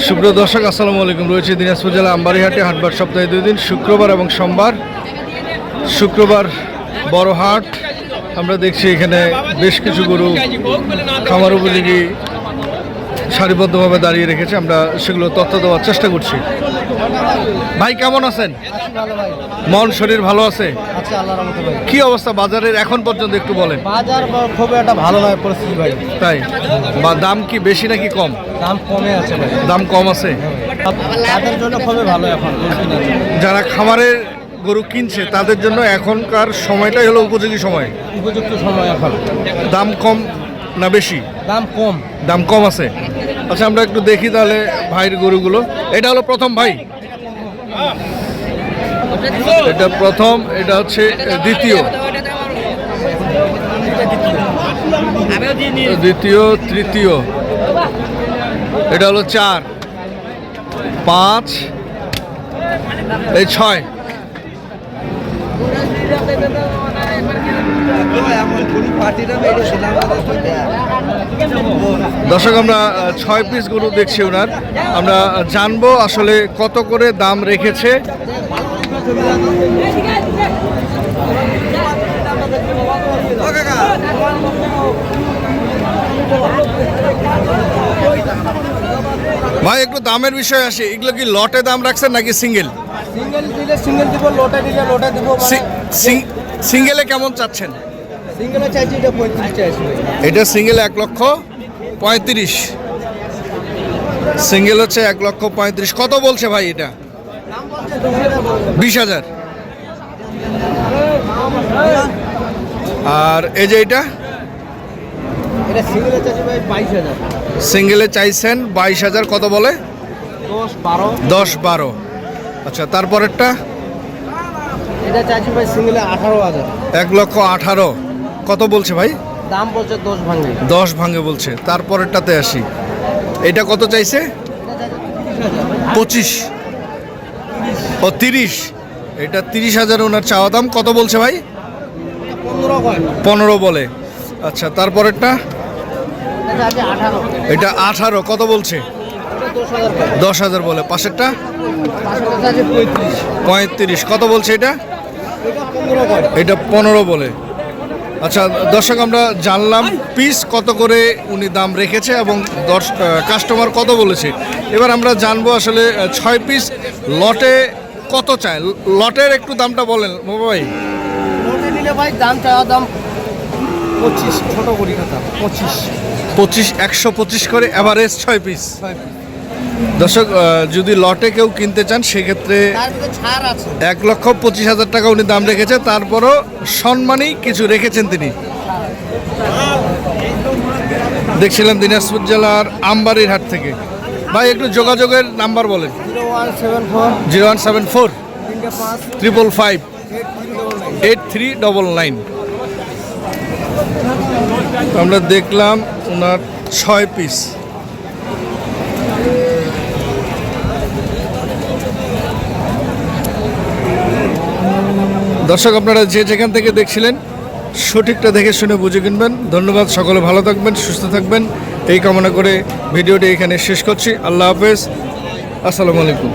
সুপ্রিয় দর্শক আসসালামু আলাইকুম। রয়েছে দিনাজপুর জেলা আমবাড়িহাটে হাটবার সপ্তাহে 2 দিন, শুক্রবার এবং সোমবার। শুক্রবার বড় হাট। আমরা দেখছি এখানে বেশ কিছু গরু খামার উপযোগী সারিবদ্ধভাবে দাঁড়িয়ে রেখেছে। আমরা সেগুলো তথ্য দেওয়ার চেষ্টা করছি। ভাই কেমন আছেন? মন শরীর ভালো আছে? কি অবস্থা বাজারের এখন পর্যন্ত একটু বলেন। বাজার খুব একটা ভালো নয় পরিস্থিতি ভাই। তাই বা দাম কি বেশি নাকি কম? দাম কমে আছে ভাই। দাম কম আছে। তাদের জন্য খুবই ভালো এখন। যারা খামারের গরু কিনছে তাদের জন্য এখনকার সময়টাই হলো উপযোগী সময়, উপযুক্ত সময় এখন। দাম কম না বেশি? দাম কম। দাম কম আছে। আচ্ছা আমরা একটু দেখি তাহলে ভাইয়ের গরুগুলো। এটা হলো প্রথম ভাই, এটা প্রথম, এটা হচ্ছে দ্বিতীয়, দ্বিতীয়, তৃতীয়, এটা হলো 4, 5, এই 6। দর্শক আমরা 6 পিস গরু দেখছি ওনার। আমরা জানবো আসলে কত করে দাম রেখেছে। ভাই একটু দামের বিষয় আসে, এগুলো কি লটে দাম রাখছেন নাকি সিঙ্গেল? সিঙ্গেল দিলে সিঙ্গেল দিব, লোটে দিলে লোটে দিব। সিঙ্গেলে কেমন চাচ্ছেন? সিঙ্গেলে চাইছি এটা 35 চাইছি। এটা সিঙ্গেল 1,35,000। সিঙ্গেল হচ্ছে 1,35,000। কত বলছে ভাই এটা? 20,000। আর এই যে এটা এটা সিঙ্গেলে চাইছি ভাই 22,000। সিঙ্গেলে চাইছেন 22,000। কত বলে? 10-12। আচ্ছা তারপরেরটা এটা চাইছি ভাই সিঙ্গেলে 18,000। 1,18,000। কত বলছে ভাই? দাম বলছে 10 ভাঙে। 10 ভাঙে বলছে। তারপরেরটাতে আসি, এটা কত চাইছে? 25 ও 30। এটা 30,000 ওনার চাওয়া দাম। কত বলছে ভাই? 15 বলে। আচ্ছা তারপরেরটা এটা 18। কত বলছে? 10,000 বলে। পাশেরটা 35। কত বলছে এটা? এটা 15 বলে। আচ্ছা দর্শক আমরা জানলাম পিস কত করে উনি দাম রেখেছে এবং কাস্টমার কত বলেছে। এবার আমরা জানবো আসলে 6 পিস লটে কত চায়। লটের একটু দামটা বলেন ভাই। লটে নিলে ভাই দাম চাওয়া দাম 25, ছোট করি কথা 25, 125 করে এভারেজ 6 পিস। দর্শক যদি লটে কেউ কিনতে চান সেক্ষেত্রে 1,25,000 টাকা উনি দাম রেখেছে। তারপরও সম্মানী কিছু রেখেছেন তিনি। দেখছিলাম দিনাজপুর জেলার আমবাড়ির হাট থেকে। ভাই একটু যোগাযোগের নাম্বার বলেন। 0174 555 8399। আমরা দেখলাম ওনার 6 পিস। দর্শক আপনারা যে যেখান থেকে দেখছিলেন সঠিকটা দেখে শুনে বুঝে কিনবেন। ধন্যবাদ। সকলে ভালো থাকবেন, সুস্থ থাকবেন এই কামনা করে ভিডিওটি এখানে শেষ করছি। আল্লাহ হাফেজ, আসসালামু আলাইকুম।